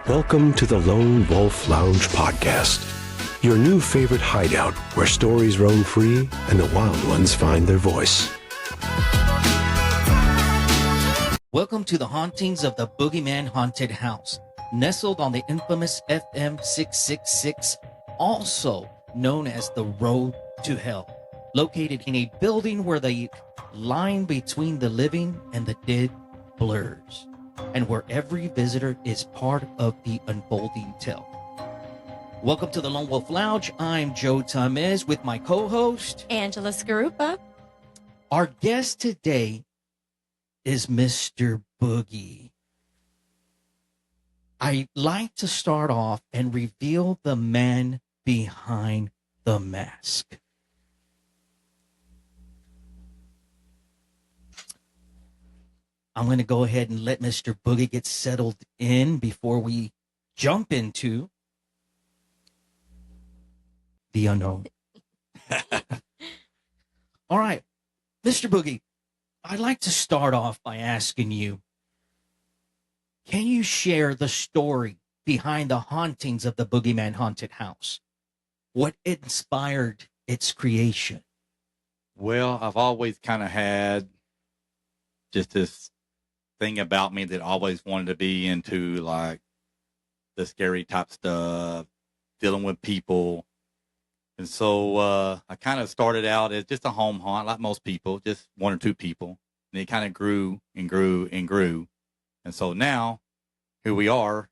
Welcome to the Lone Wolf Lounge podcast, your new favorite hideout where stories roam free and the wild ones find their voice. Welcome to the hauntings of the Boogeyman Haunted House, nestled on the infamous FM 666, also known as the Road to Hell, located in a building where the line between the living and the dead blurs, and where every visitor is part of the unfolding tale. Welcome to the Lone Wolf Lounge. I'm Joe Tamez with my co-host, Angela Scarupa. Our guest today is Mr. Boogie. I like to start off and reveal the man behind the mask. I'm going to go ahead and let Mr. Boogie get settled in before we jump into the unknown. All right, Mr. Boogie, I'd like to start off by asking you, can you share the story behind the hauntings of the Boogeyman Haunted House? What inspired its creation? Well, I've always kind of had just this thing about me that I always wanted to be into, like the scary type stuff, dealing with people. And so I kind of started out as just a home haunt, like most people, just one or two people. And it kind of grew and grew and grew. And so now, here we are,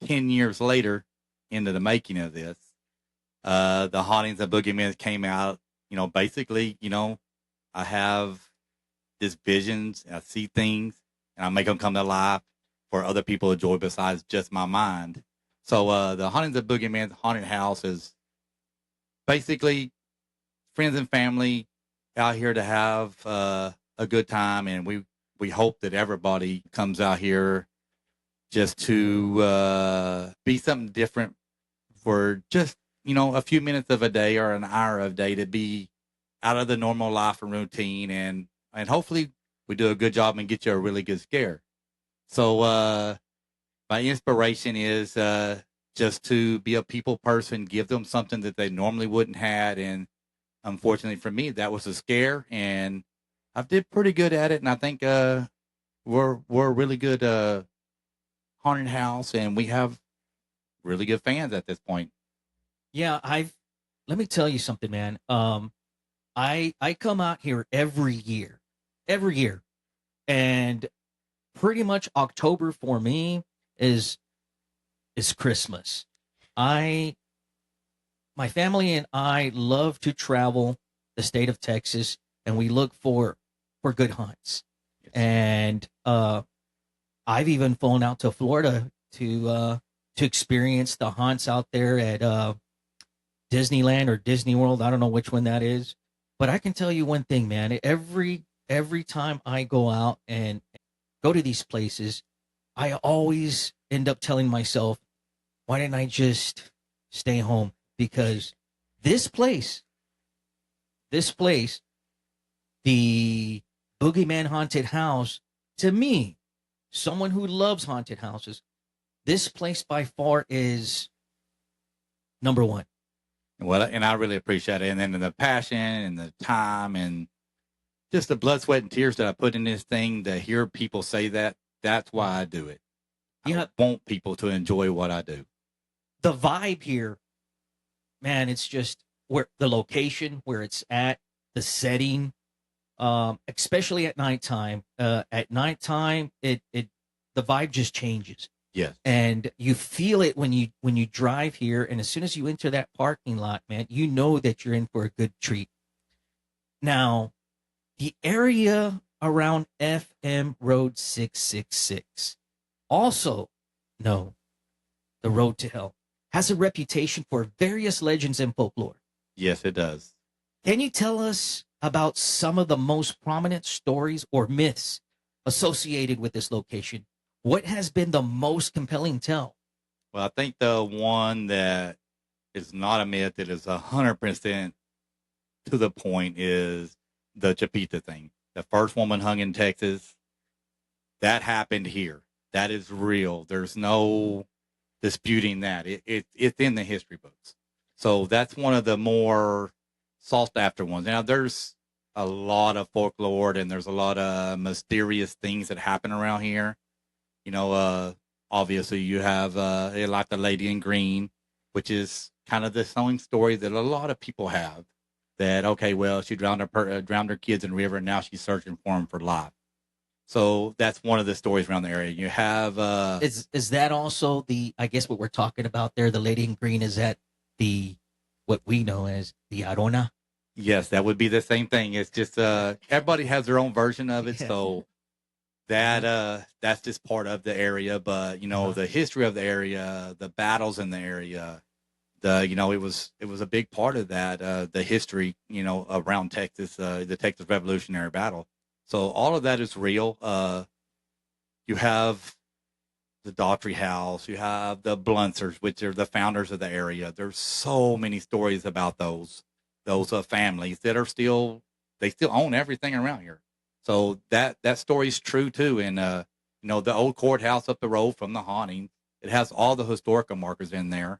10 years later into the making of this. The Hauntings of Boogeyman came out, basically, I have these visions, I see things, and I make them come to life for other people to enjoy besides just my mind. So the Hauntings of Boogeyman's haunted house is basically friends and family out here to have a good time, and we hope that everybody comes out here just to be something different for just, a few minutes of a day or an hour of a day to be out of the normal life and routine, and hopefully we do a good job and get you a really good scare. So my inspiration is just to be a people person, give them something that they normally wouldn't have. And unfortunately for me, that was a scare, and I did pretty good at it. And I think we're a really good haunted house, and we have really good fans at this point. Yeah, let me tell you something, man. I come out here every year, and pretty much October for me is Christmas. My family and I love to travel the state of Texas, and we look for good hunts. Yes. And I've even flown out to Florida to experience the haunts out there at Disneyland or Disney World. I don't know which one that is, but I can tell you one thing, man. Every time I go out and go to these places, I always end up telling myself, why didn't I just stay home? Because this place, the Boogeyman Haunted House, to me, someone who loves haunted houses, this place by far is number one. Well, and I really appreciate it. And then the passion and the time and just the blood, sweat, and tears that I put in this thing, to hear people say that, that's why I do it. Yeah. I want people to enjoy what I do. The vibe here, man, it's just where the location, where it's at, the setting, especially at nighttime. At nighttime, the vibe just changes. Yes. And you feel it when you drive here, and as soon as you enter that parking lot, man, you know that you're in for a good treat. Now, the area around FM Road 666, also known the Road to Hell, has a reputation for various legends and folklore. Yes, it does. Can you tell us about some of the most prominent stories or myths associated with this location? What has been the most compelling tale? Well, I think the one that is not a myth, that is 100% to the point, is the Chapita thing. The first woman hung in Texas, that happened here. That is real. There's no disputing that. It's in the history books. So that's one of the more sought after ones. Now there's a lot of folklore and there's a lot of mysterious things that happen around here. Obviously you have like the Lady in Green, which is kind of the sewing story that a lot of people have. That okay, well, she drowned her kids in the river, and now she's searching for them for life. So that's one of the stories around the area. You have is that also I guess what we're talking about there, the Lady in Green, is that what we know as the Arona? Yes, that would be the same thing. It's just everybody has their own version of it, so that's just part of the area. But the history of the area, the battles in the area, it was a big part of that. The history, around Texas, the Texas Revolutionary Battle. So all of that is real. You have the Daughtry House, you have the Bluntsers, which are the founders of the area. There's so many stories about those families that they still own everything around here. So that story is true too. And the old courthouse up the road from the Hauntings, it has all the historical markers in there.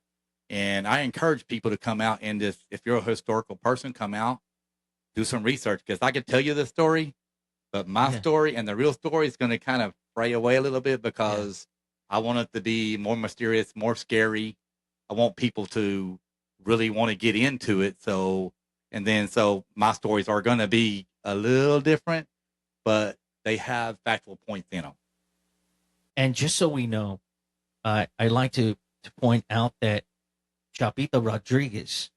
And I encourage people to come out and just, if you're a historical person, come out, do some research, because I could tell you the story, but my story and the real story is going to kind of fray away a little bit, because I want it to be more mysterious, more scary. I want people to really want to get into it. So my stories are going to be a little different, but they have factual points in them. And just so we know, I like to point out that Chapita Rodriguez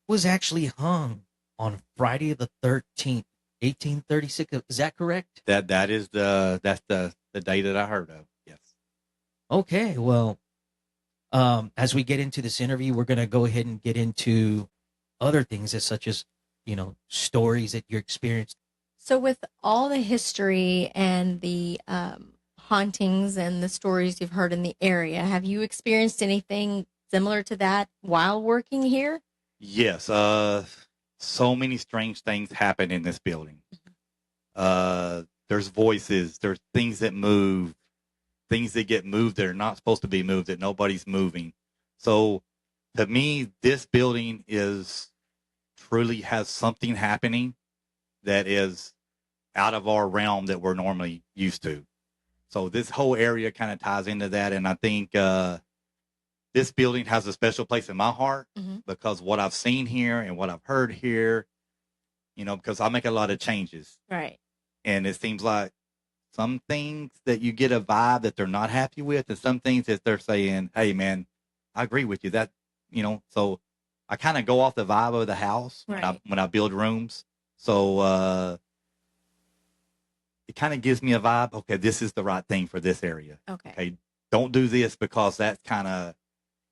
was actually hung on Friday the 13th, 1836. Is that correct? That's the day that I heard of. Yes. Okay. Well, as we get into this interview, we're going to go ahead and get into other things, such as, stories that you experienced. So with all the history and the hauntings and the stories you've heard in the area, have you experienced anything similar to that while working here? Yes. So many strange things happen in this building. There's voices, there's things that move, things that get moved that are not supposed to be moved, that nobody's moving. So to me, this building truly has something happening that is out of our realm that we're normally used to. So this whole area kind of ties into that. And I think this building has a special place in my heart, because what I've seen here and what I've heard here, because I make a lot of changes. Right. And it seems like some things that you get a vibe that they're not happy with, and some things that they're saying, hey, man, I agree with you. That, so I kind of go off the vibe of the house when I build rooms. So it kind of gives me a vibe. Okay, this is the right thing for this area. Okay, don't do this because that kind of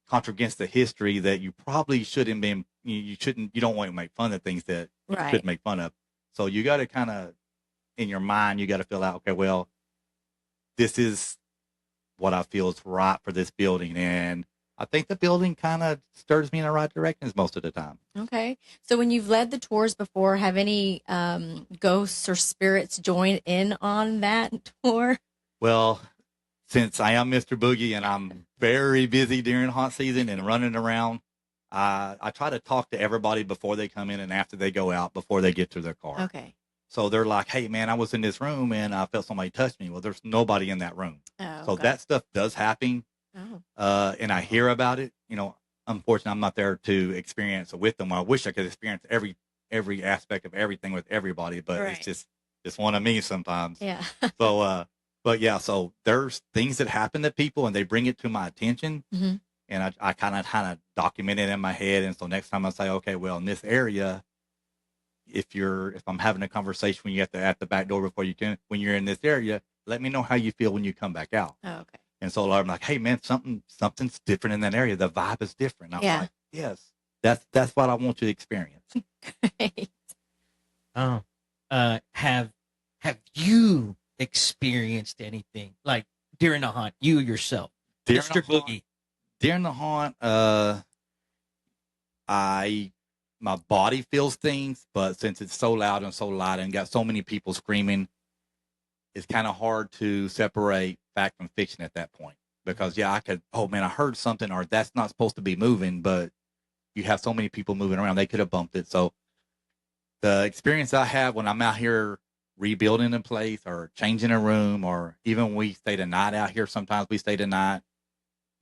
contradicts the history that you probably shouldn't be. You don't want to make fun of things that you should make fun of. So you got to kind of, in your mind, you got to feel out, okay, well, this is what I feel is right for this building. And I think the building kind of stirs me in the right directions most of the time. Okay. So when you've led the tours before, have any ghosts or spirits joined in on that tour? Well, since I am Mr. Boogie and I'm very busy during haunt season and running around, I try to talk to everybody before they come in and after they go out, before they get to their car. Okay. So they're like, hey, man, I was in this room and I felt somebody touch me. Well, there's nobody in that room. Oh, so that stuff does happen. Oh. And I hear about it. Unfortunately, I'm not there to experience it with them. I wish I could experience every aspect of everything with everybody, but it's just one of me sometimes. Yeah. So, but yeah, so there's things that happen to people and they bring it to my attention. And I kind of document it in my head. And so next time I say, okay, well, in this area, if I'm having a conversation when you at the back door when you're in this area, let me know how you feel when you come back out. Oh, okay. And so I'm like, hey man, something's different in that area. The vibe is different. I'm like, yes, that's what I want you to experience. Great. Oh, have you experienced anything like during the haunt, you yourself, Mr. Boogie? During the haunt, my body feels things, but since it's so loud and got so many people screaming, it's kind of hard to separate fact from fiction at that point. because I could, oh man, I heard something, or that's not supposed to be moving, but you have so many people moving around, they could have bumped it. So the experience I have when I'm out here rebuilding a place or changing a room, or even when we stay the night out here, sometimes we stay the night,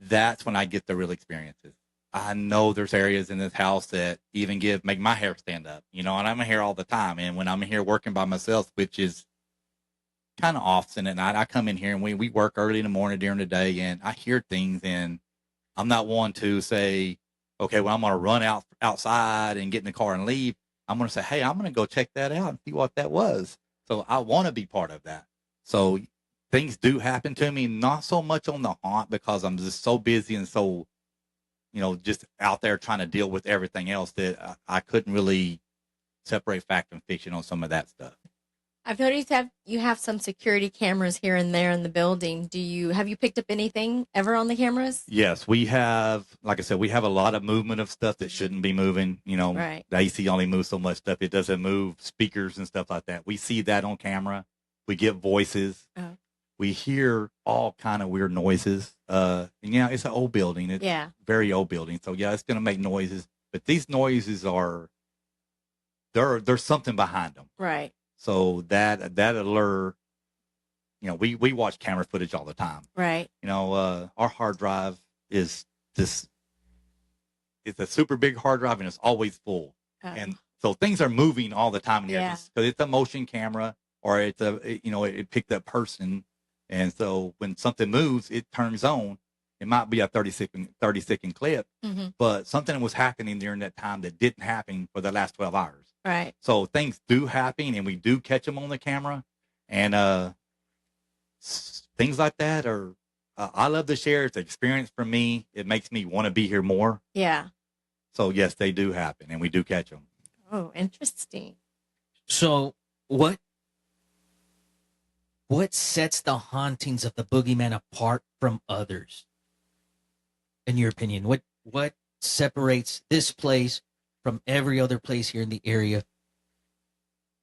that's when I get the real experiences. I know there's areas in this house that even make my hair stand up, and I'm here all the time. And when I'm here working by myself, which is kind of often at night, I come in here and we work early in the morning during the day, and I hear things, and I'm not one to say, okay, well, I'm going to run outside and get in the car and leave. I'm going to say, hey, I'm going to go check that out and see what that was. So I want to be part of that. So things do happen to me, not so much on the haunt because I'm just so busy and so, just out there trying to deal with everything else that I couldn't really separate fact and fiction on some of that stuff. I've noticed you have some security cameras here and there in the building. Have you picked up anything ever on the cameras? Yes, we have, like I said, we have a lot of movement of stuff that shouldn't be moving. Right. The AC only moves so much stuff. It doesn't move speakers and stuff like that. We see that on camera. We get voices. Oh. We hear all kind of weird noises. It's an old building. It's very old building. So it's going to make noises, but these noises there's something behind them. Right. So that allure, we watch camera footage all the time. Right. Our hard drive is it's a super big hard drive and it's always full. Oh. And so things are moving all the time in here because it's a motion camera, or it picked up person. And so when something moves, it turns on. It might be a 30-second clip, mm-hmm. but something was happening during that time that didn't happen for the last 12 hours. Right. So things do happen, and we do catch them on the camera, and things like that are. I love to share. It's an experience for me. It makes me want to be here more. Yeah. So yes, they do happen, and we do catch them. Oh, interesting. So what sets the hauntings of the Boogeyman apart from others? In your opinion, what separates this place from every other place here in the area?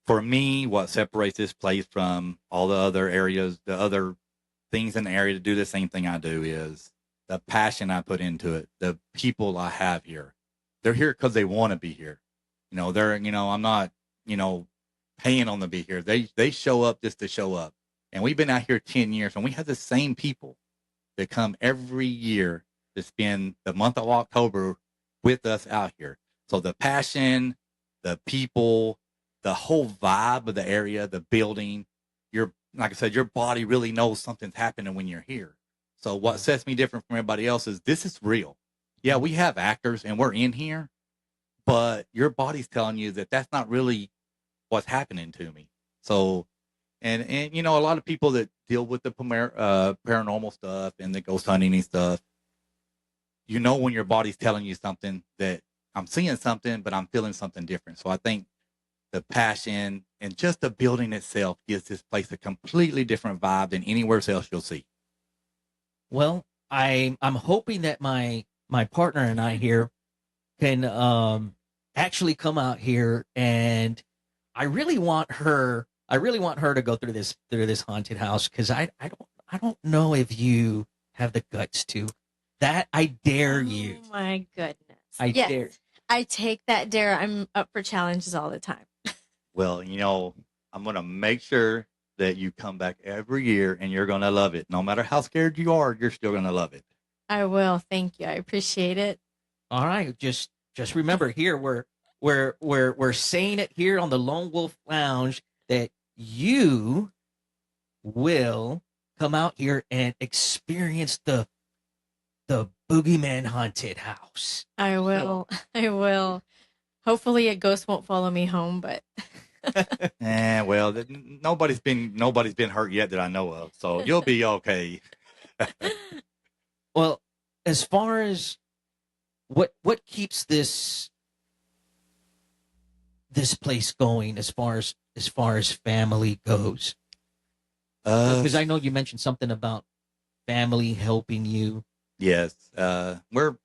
For me, what separates this place from all the other areas, the other things in the area to do the same thing I do, is the passion I put into it. The people I have here, they're here because they want to be here. I'm not, paying on them to be here. They show up just to show up. And we've been out here 10 years, and we have the same people that come every year to spend the month of October with us out here. So the passion, the people, the whole vibe of the area, the building, like I said, your body really knows something's happening when you're here. So what sets me different from everybody else is this is real. Yeah, we have actors and we're in here, but your body's telling you that that's not really what's happening to me. So, and a lot of people that deal with the paranormal stuff and the ghost hunting and stuff, when your body's telling you something, that I'm seeing something, but I'm feeling something different. So I think the passion and just the building itself gives this place a completely different vibe than anywhere else you'll see. Well, I'm hoping that my partner and I here can actually come out here, and I really want her to go through this haunted house, because I don't know if you have the guts to. That I dare you. Oh my goodness. I dare. I take that dare. I'm up for challenges all the time. Well, I'm going to make sure that you come back every year, and you're going to love it. No matter how scared you are, you're still going to love it. I will. Thank you. I appreciate it. All right. Just remember, here we're saying it here on the Lone Wolf Lounge that you will come out here and experience the Boogeyman haunted house. I will. I will. Hopefully a ghost won't follow me home, but well, nobody's been hurt yet that I know of, so you'll be okay. Well, as far as what keeps this place going, as far as family goes, because I know you mentioned something about family helping you. Yes, we're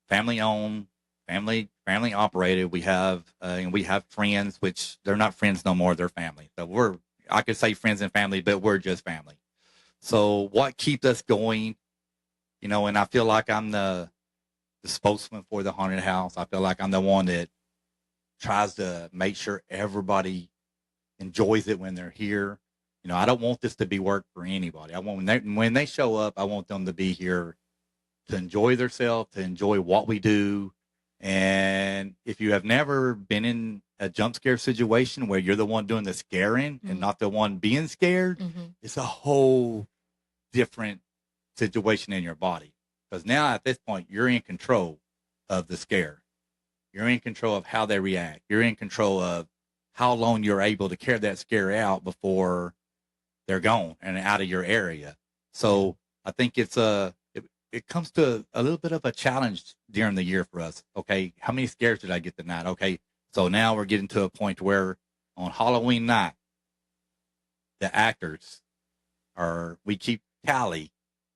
family owned, family operated. We have friends, which they're not friends no more; they're family. So I could say friends and family, but we're just family. So what keeps us going And I feel like I'm the spokesman for the haunted house. I feel like I'm the one that tries to make sure everybody enjoys it when they're here. I don't want this to be work for anybody. I want when they show up, I want them to be here to enjoy themselves, to enjoy what we do. And if you have never been in a jump scare situation where you're the one doing the scaring and not the one being scared, it's a whole different situation in your body. Because now at this point, you're in control of the scare. You're in control of how they react. You're in control of how long you're able to carry that scare out before they're gone and out of your area. So I think it comes to a little bit of a challenge during the year for us. Okay, how many scares did I get tonight? Okay, so now we're getting to a point where on Halloween night, the actors we keep tally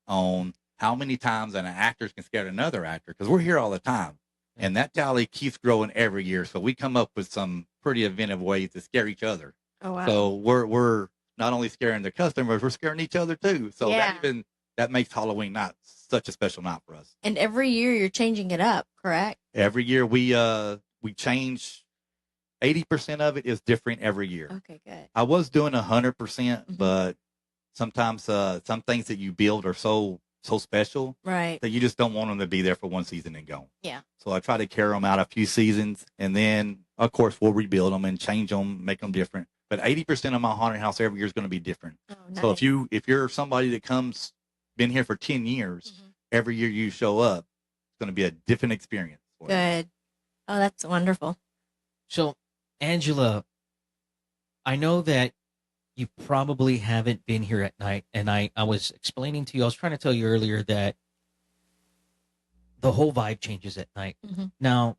on how many times an actor can scare another actor, because we're here all the time. And that tally keeps growing every year. So we come up with some pretty inventive ways to scare each other. Oh, wow. So we're not only scaring the customers, we're scaring each other too. So that makes Halloween night such a special night for us. And every year you're changing it up, correct? Every year we change. 80% of it is different every year. Okay, good. I was doing 100%, but sometimes some things that you build are so special, right, that you just don't want them to be there for one season and go. Yeah. So I try to carry them out a few seasons, and then of course we'll rebuild them and change them, make them different. But 80% of my haunted house every year is going to be different. Oh, nice. So if you're somebody that been here for 10 years, every year you show up, it's going to be a different experience. Good. Oh, that's wonderful. So, Angela, I know that you probably haven't been here at night. And I was explaining to you, I was trying to tell you earlier that the whole vibe changes at night. Now,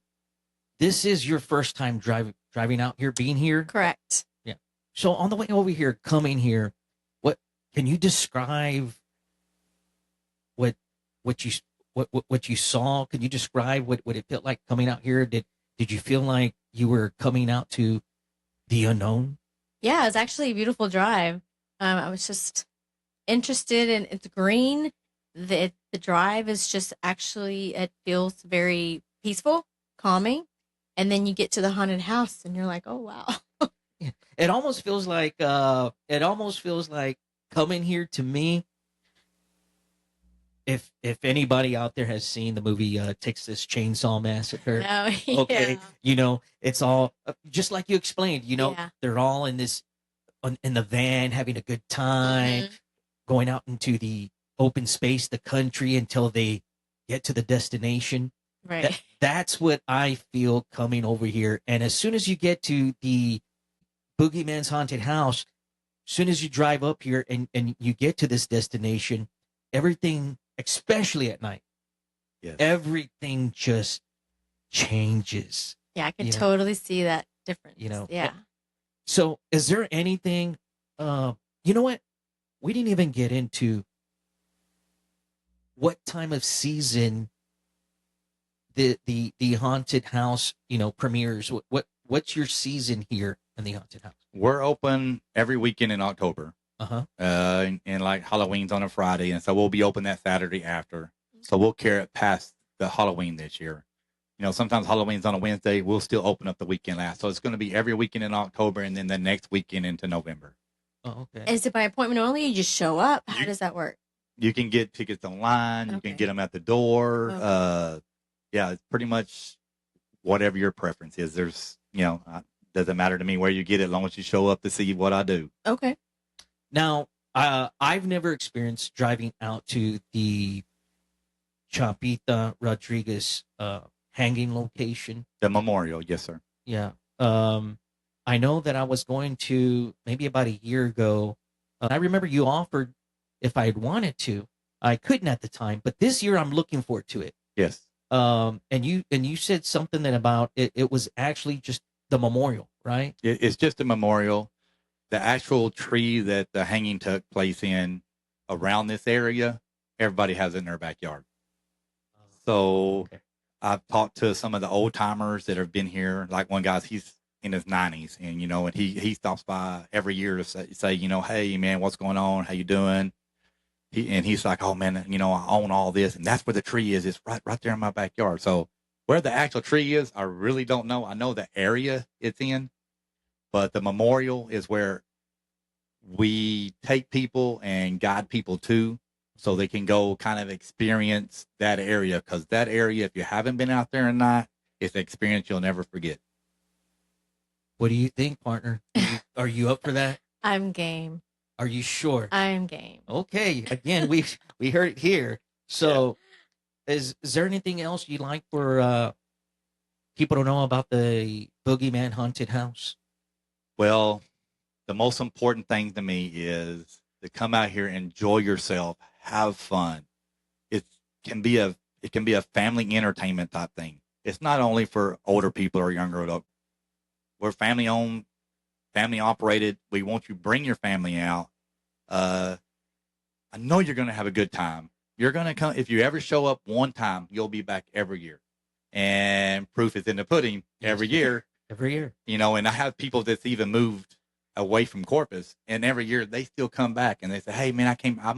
this is your first time driving out here, being here? Correct. Yeah. So on the way over here, coming here, what can you describe what you saw? Can you describe what it felt like coming out here? Did you feel like you were coming out to the unknown? Yeah, it was actually a beautiful drive. I was just interested in it's green. The drive is just it feels very peaceful, calming. And then you get to the haunted house and you're like, oh, wow. It almost feels like coming here to me. If anybody out there has seen the movie Texas Chainsaw Massacre, okay, it's all just like you explained. They're all in the van having a good time, going out into the open space, the country, until they get to the destination. Right. That's what I feel coming over here. And as soon as you get to the Boogeyman's haunted house, as soon as you drive up here and you get to this destination, everything, especially at night, everything just changes. Yeah, I can totally see that difference. Yeah. So is there anything, you know what? We didn't even get into what time of season the haunted house, premieres. What's your season here in the haunted house? We're open every weekend in October. And like Halloween's on a Friday, and so we'll be open that Saturday after. So we'll carry it past the Halloween this year. Sometimes Halloween's on a Wednesday. We'll still open up the weekend last. So it's going to be every weekend in October, and then the next weekend into November. Oh, okay. Is it by appointment only? You just show up? How does that work? You can get tickets online. You can get them at the door. Okay. Yeah, it's pretty much whatever your preference is. There's, doesn't matter to me where you get it, as long as you show up to see what I do. Okay. Now, I've never experienced driving out to the Champita Rodriguez hanging location. The memorial, yes, sir. Yeah. I know that I was going to maybe about a year ago. I remember you offered if I had wanted to. I couldn't at the time, but this year I'm looking forward to it. Yes. And you said something that about it was actually just the memorial, right? It's just a memorial. The actual tree that the hanging took place in around this area, everybody has it in their backyard. So I've talked to some of the old timers that have been here. Like one guy, he's in his 90s, and and he stops by every year to say, hey man, what's going on? How you doing? He's like, oh man, I own all this, and that's where the tree is. It's right there in my backyard. So where the actual tree is, I really don't know. I know the area it's in, but the memorial is where we take people and guide people to, so they can go kind of experience that area. Because that area, if you haven't been out there or not, it's an experience you'll never forget. What do you think, partner? Are you up for that? I'm game. Are you sure? I'm game. Okay. Again, we heard it here. So, is there anything else you'd like for people to know about the Boogeyman Haunted House? Well, the most important thing to me is to come out here, enjoy yourself, have fun. It can be a family entertainment type thing. It's not only for older people or younger adults. We're family owned, family operated. We want you to bring your family out. I know you're going to have a good time. You're going to come. If you ever show up one time, you'll be back every year. And proof is in the pudding every year. Every year. And I have people that's even moved away from Corpus, and every year they still come back and they say, hey man, I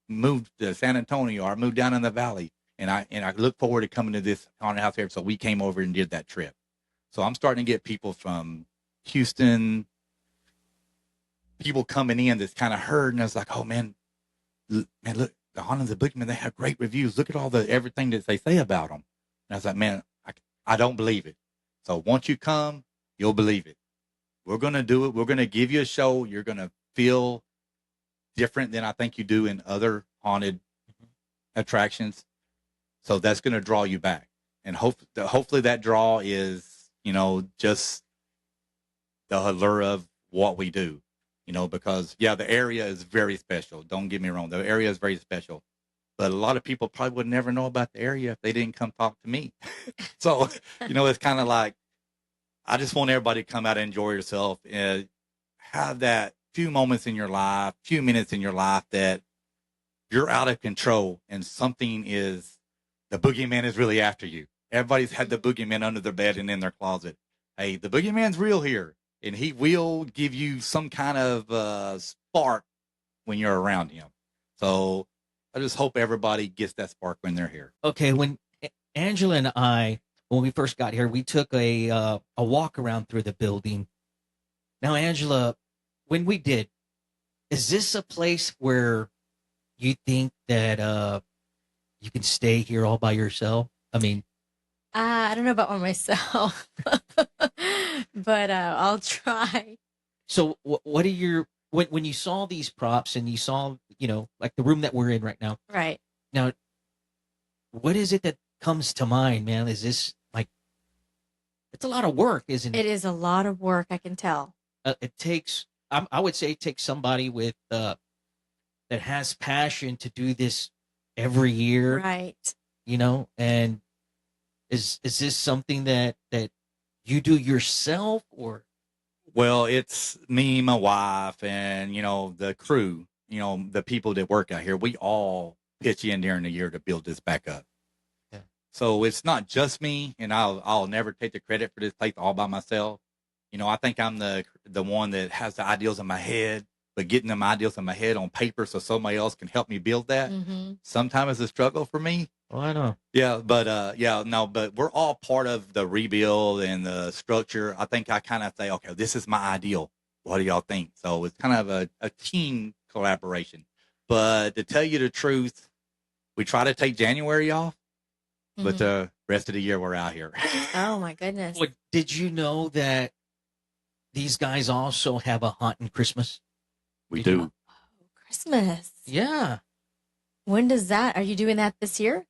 moved to San Antonio, or I moved down in the valley, and I look forward to coming to this haunted house here. So we came over and did that trip. So I'm starting to get people from Houston, people coming in that's kind of heard, and I was like, oh man, look, the Hauntings of Boogeyman, they have great reviews. Look at all everything that they say about them. And I was like, man, I don't believe it. So once you come, you'll believe it. We're going to do it. We're going to give you a show. You're going to feel different than I think you do in other haunted attractions. So that's going to draw you back. And hopefully that draw is, just the allure of what we do, because, yeah, the area is very special. Don't get me wrong. The area is very special. But a lot of people probably would never know about the area if they didn't come talk to me. So, it's kind of like, I just want everybody to come out and enjoy yourself and have that few moments in your life, few minutes in your life that you're out of control and the boogeyman is really after you. Everybody's had the boogeyman under their bed and in their closet. Hey, the boogeyman's real here, and he will give you some kind of spark when you're around him. So I just hope everybody gets that spark when they're here. Okay, when Angela and I, when we first got here, we took a walk around through the building. Now, Angela, when we did, is this a place where you think that you can stay here all by yourself? I mean, I don't know about one myself, but I'll try. So what are your, when you saw these props and you saw, like the room that we're in right now, Right. now, what is it that comes to mind, man? Is this like, it's a lot of work, isn't it? It is a lot of work, I can tell. It takes, I would say it takes somebody with, that has passion to do this every year, Right. and is this something that you do yourself, or? Well, it's me, my wife, and, the crew, the people that work out here. We all pitch in during the year to build this back up. Yeah. So it's not just me, and I'll never take the credit for this place all by myself. I think I'm the one that has the ideals in my head, but getting them ideals in my head on paper so somebody else can help me build that. Mm-hmm. Sometimes it's a struggle for me. Well, I know. Yeah, but we're all part of the rebuild and the structure. I think I kind of say, okay, this is my ideal. What do y'all think? So it's kind of a team collaboration. But to tell you the truth, we try to take January off, but the rest of the year we're out here. Oh my goodness. Well, did you know that these guys also have a haunting Christmas? We do. Oh, Christmas. Yeah. When does that? Are you doing that this year?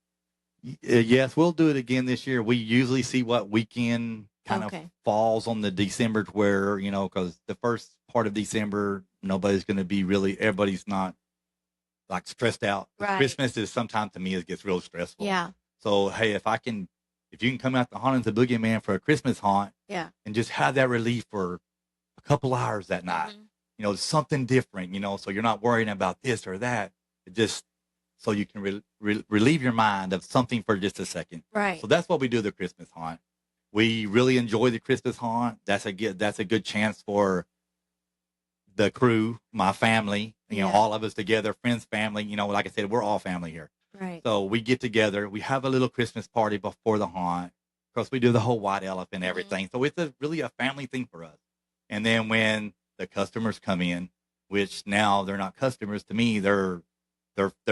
Yes, we'll do it again this year. We usually see what weekend kind of Okay. falls on the December where, because the first part of December, nobody's going to be everybody's not like stressed out. Right. Christmas is sometimes to me, it gets real stressful. Yeah. So, hey, if you can come out to Hauntings of Boogeyman for a Christmas haunt Yeah. and just have that relief for a couple hours that night, something different, so you're not worrying about this or that. It just, so you can relieve your mind of something for just a second. Right. So that's what we do the Christmas haunt. We really enjoy the Christmas haunt. That's a good chance for the crew, my family, You know, Yeah. all of us together, friends, family. You know, like I said, we're all family here. Right. So we get together. We have a little Christmas party before the haunt. Of course, we do the whole white elephant and everything. So it's really a family thing for us. And then when the customers come in, which now they're not customers to me, they're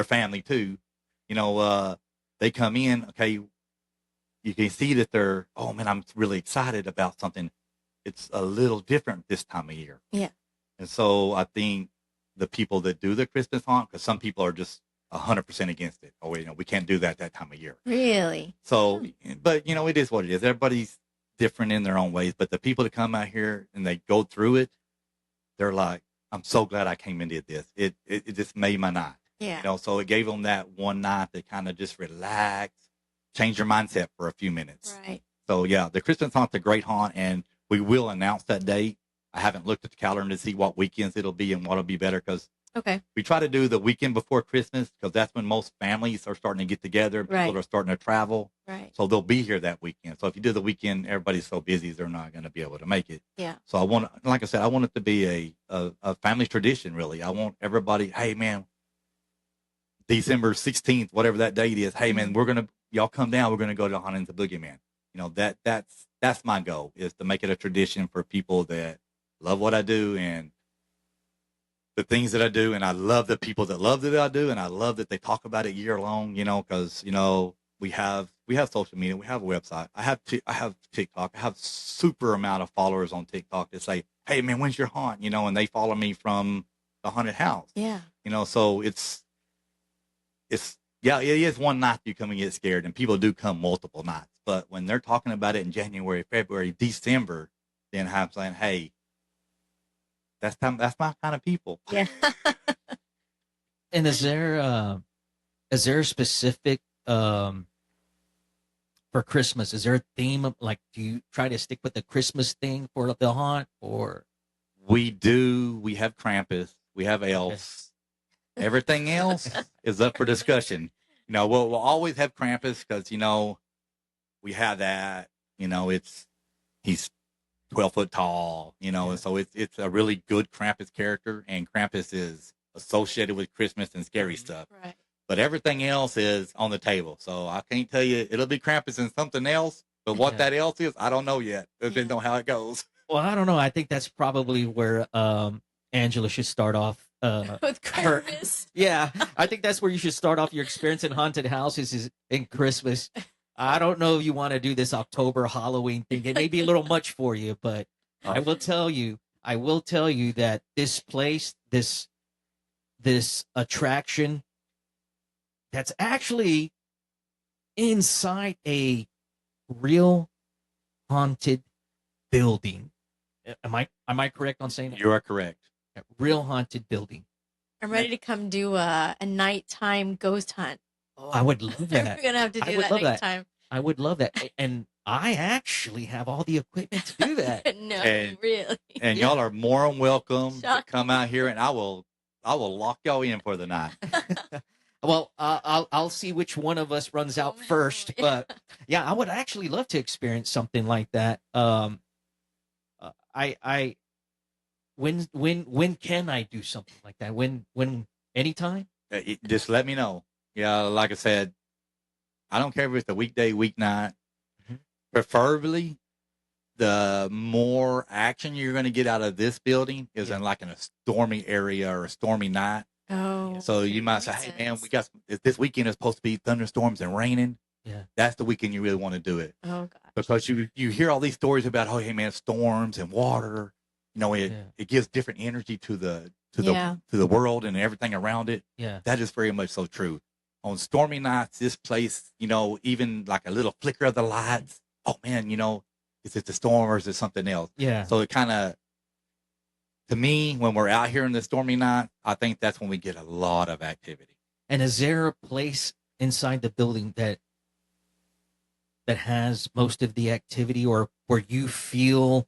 family too. You know, they come in. Okay, you can see that they're, oh man, I'm really excited about something. It's a little different this time of year. Yeah. And so I think the people that do the Christmas haunt, because some people are just 100% against it. Oh, you know, we can't do that time of year. Really? So, but you know, it is what it is. Everybody's different in their own ways. But the people that come out here and they go through it, they're like, I'm so glad I came and did this. It just made my night. Yeah. You know, so it gave them that one night to kind of just relax, change your mindset for a few minutes. Right. So yeah, the Christmas haunt's a great haunt, and we will announce that date. I haven't looked at the calendar to see what weekends it'll be and what'll be better, because Okay. we try to do the weekend before Christmas, because that's when most families are starting to get together. People Right. are starting to travel. Right. So they'll be here that weekend. So if you do the weekend, everybody's so busy, they're not going to be able to make it. Yeah. So like I said, I want it to be a family tradition, really. I want everybody, hey man, December 16th, whatever that date is. Hey man, y'all come down. We're going to go to Hauntings of Boogeyman. You know, that's my goal, is to make it a tradition for people that love what I do and the things that I do. And I love the people that love that I do. And I love that they talk about it year long, you know, because, you know, we have social media, we have a website. I have TikTok. I have super amount of followers on TikTok that say, hey man, when's your haunt? You know, and they follow me from the haunted house. Yeah. You know, so yeah, it is one night you come and get scared, and people do come multiple nights. But when they're talking about it in January, February, December, then I'm saying, hey, that's my kind of people. Yeah. And is there a specific for Christmas? Is there a theme of, like, do you try to stick with the Christmas thing for the haunt, or? We do. We have Krampus. We have elves. Everything else is up for discussion. You know, we'll always have Krampus, because, you know, we have that. You know, he's 12 foot tall, you know, and so it's a really good Krampus character, and Krampus is associated with Christmas and scary stuff. Right. But everything else is on the table. So I can't tell you, it'll be Krampus and something else, but what that else is, I don't know yet. Depends on how it goes. Well, I don't know. I think that's probably where Angela should start off. With Christmas. Yeah, I think that's where you should start off your experience in haunted houses, is in Christmas. I don't know if you want to do this October Halloween thing. It may be a little much for you, but I will tell you that this place, this attraction, that's actually inside a real haunted building. Am I correct on saying that? You are correct. A real haunted building. I'm ready to come do a nighttime ghost hunt. Oh, I would love that. We're gonna have to I do would that love next that. time. I would love that. And I actually have all the equipment to do that. No, And- really. And y'all are more than welcome to Shock. come out here, and I will lock y'all in for the night. Well, I'll see which one of us runs out first. But yeah, I would actually love to experience something like that. When can I do something like that? When anytime? Just let me know. Yeah, like I said, I don't care if it's a weekday, weeknight. Mhm. Preferably, the more action you're going to get out of this building is in like in a stormy area or a stormy night. Oh. So you might say, makes hey man, sense. this weekend is supposed to be thunderstorms and raining. Yeah. That's the weekend you really want to do it, Oh god. because you hear all these stories about, oh, hey man, storms and water. You know, it gives different energy to the world and everything around it. Yeah. That is very much so true. On stormy nights, this place, you know, even like a little flicker of the lights. Oh man, you know, is it the storm or is it something else? Yeah. So it kind of, to me, when we're out here in the stormy night, I think that's when we get a lot of activity. And is there a place inside the building that has most of the activity, or where you feel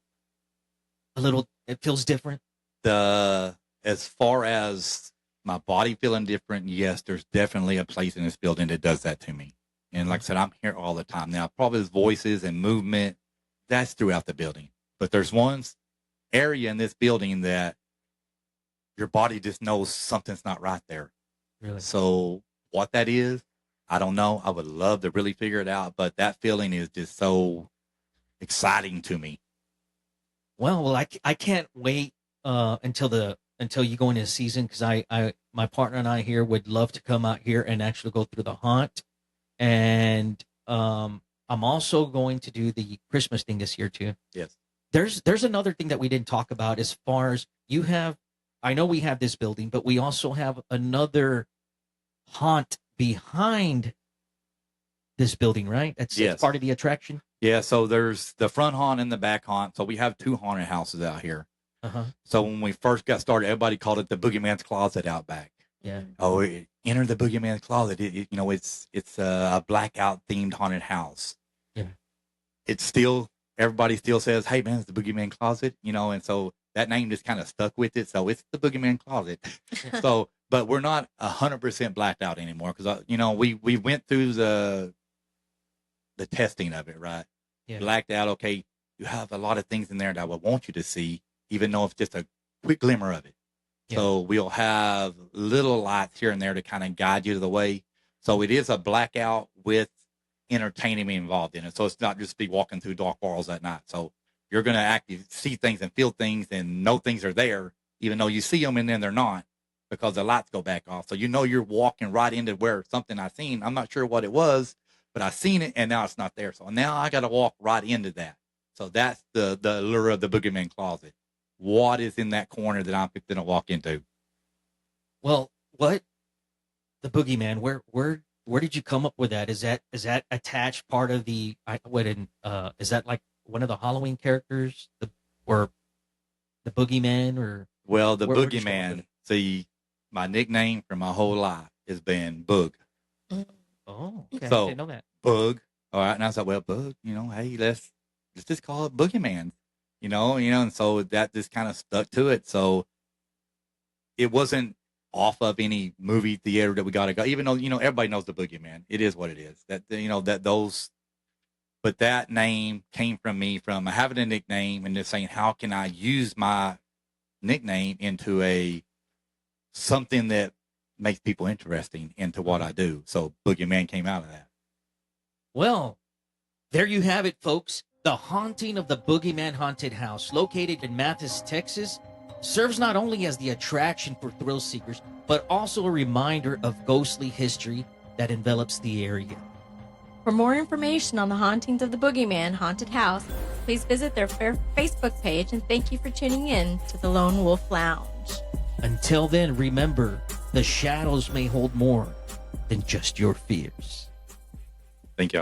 it feels different? As far as my body feeling different, yes, there's definitely a place in this building that does that to me. And like I said, I'm here all the time. Now, probably his voices and movement, that's throughout the building. But there's one area in this building that your body just knows something's not right there. Really? So what that is, I don't know. I would love to really figure it out, but that feeling is just so exciting to me. Well, I can't wait until you go into the season, because my partner and I here would love to come out here and actually go through the haunt, and I'm also going to do the Christmas thing this year too. Yes. There's another thing that we didn't talk about as far as you have. I know we have this building, but we also have another haunt behind this building, right? That's Yes. part of the attraction. Yeah. So there's the front haunt and the back haunt. So we have 2 haunted houses out here. Uh-huh. So when we first got started, everybody called it the Boogeyman's Closet out back. Yeah. Oh, enter the Boogeyman's Closet. It's a blackout themed haunted house. Yeah. It's still, everybody still says, hey man, it's the Boogeyman Closet, and so that name just kind of stuck with it. So it's the Boogeyman Closet. So, but we're not 100% blacked out anymore, because we went through the testing of it, right? Yeah. Blacked out. Okay, you have a lot of things in there that I would want you to see, even though it's just a quick glimmer of it. Yeah. So we'll have little lights here and there to kind of guide you to the way. So it is a blackout with entertainment involved in it. So it's not just be walking through dark walls at night. So you're going to actually see things and feel things and know things are there, even though you see them and then they're not, because the lights go back off. So you're walking right into where something I seen. I'm not sure what it was, but I seen it and now it's not there. So now I got to walk right into that. So that's the allure of the Boogeyman Closet. What is in that corner that I'm going to walk into? Well, what the Boogeyman? Where did you come up with that? Is that attached part of the? Is that like one of the Halloween characters, or the Boogeyman, or? Well, the Where'd you come up with Boogeyman. it? See, my nickname for my whole life has been Boog. Oh, okay. So- I didn't know that. Boog. All right, and I was like, well, Boog. Hey, let's just call it Boogeyman. And so that just kind of stuck to it. So it wasn't off of any movie theater that we got to go, even though, everybody knows the Boogeyman. It is what it is. But that name came from me, from having a nickname and just saying, how can I use my nickname into something that makes people interesting into what I do. So Boogeyman came out of that. Well, there you have it, folks. The Haunting of the Boogeyman Haunted House, located in Mathis, Texas, serves not only as the attraction for thrill seekers, but also a reminder of ghostly history that envelops the area. For more information on the Hauntings of the Boogeyman Haunted House, please visit their Facebook page, and thank you for tuning in to the Lone Wolf Lounge. Until then, remember, the shadows may hold more than just your fears. Thank you.